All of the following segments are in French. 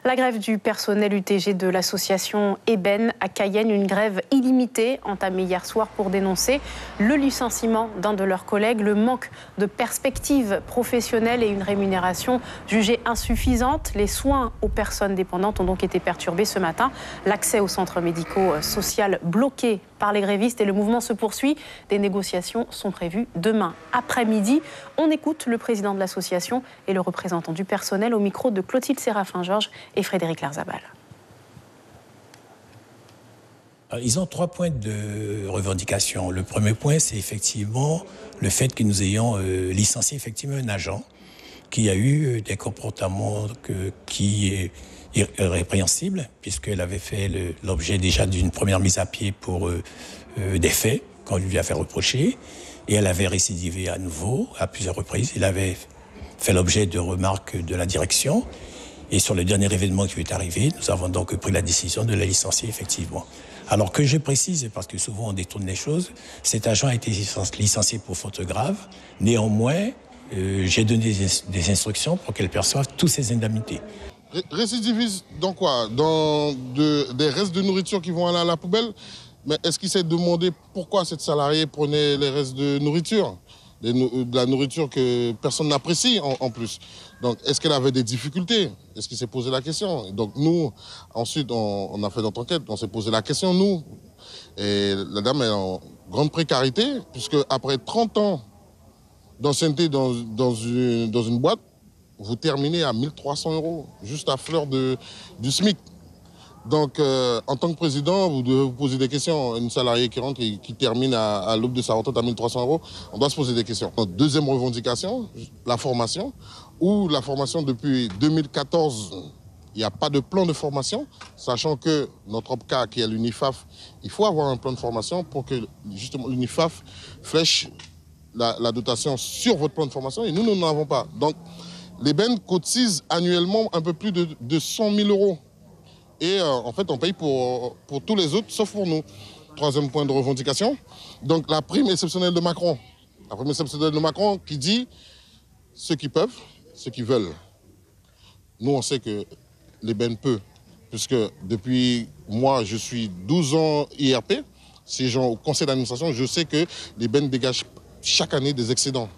La grève du personnel UTG de l'association Eben à Cayenne, une grève illimitée entamée hier soir pour dénoncer le licenciement d'un de leurs collègues, le manque de perspectives professionnelles et une rémunération jugée insuffisante. Les soins aux personnes dépendantes ont donc été perturbés ce matin. L'accès aux centres médico-social bloqué par les grévistes et le mouvement se poursuit. Des négociations sont prévues demain après-midi. On écoute le président de l'association et le représentant du personnel au micro de Clotilde Séraphin-Georges et Frédéric Larzabal. Ils ont 3 points de revendication. Le premier point, c'est effectivement le fait que nous ayons licencié effectivement un agent qui a eu des comportements qui est irrépréhensible, puisqu'elle avait fait l'objet déjà d'une première mise à pied pour des faits qu'on lui avait reprochés, et elle avait récidivé à nouveau à plusieurs reprises. Il avait fait l'objet de remarques de la direction, et sur le dernier événement qui lui est arrivé, nous avons donc pris la décision de la licencier effectivement. Alors que je précise, parce que souvent on détourne les choses, cet agent a été licencié pour faute grave. Néanmoins, j'ai donné des instructions pour qu'elle perçoive toutes ses indemnités. Récidiviste dans quoi? Dans des restes de nourriture qui vont aller à la poubelle? Mais est-ce qu'il s'est demandé pourquoi cette salariée prenait les restes de nourriture? De la nourriture que personne n'apprécie en plus. Donc, est-ce qu'elle avait des difficultés? Est-ce qu'il s'est posé la question? Donc, nous, ensuite, on a fait notre enquête, on s'est posé la question, nous. Et la dame est en grande précarité, puisque après 30 ans d'ancienneté dans une boîte, vous terminez à 1 300 €, juste à fleur du SMIC. Donc, en tant que président, vous devez vous poser des questions. Une salariée qui rentre et qui termine à l'aube de sa retraite à 1 300 €, on doit se poser des questions. Deuxième revendication, la formation, où la formation depuis 2014, il n'y a pas de plan de formation, sachant que notre OPCA, qui est l'UNIFAF, il faut avoir un plan de formation pour que justement l'UNIFAF flèche la dotation sur votre plan de formation, et nous n'en avons pas. Donc, l'Eben cotise annuellement un peu plus de 100 000 €. Et en fait, on paye pour tous les autres, sauf pour nous. Troisième point de revendication, donc la prime exceptionnelle de Macron. La prime exceptionnelle de Macron qui dit ceux qui peuvent, ceux qui veulent. Nous, on sait que l'Eben peut, puisque depuis moi, je suis 12 ans IRP, ces gens au conseil d'administration, je sais que l'Eben dégage chaque année des excédents.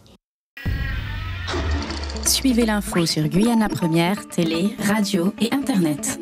Suivez l'info sur Guyana Première, télé, radio et Internet.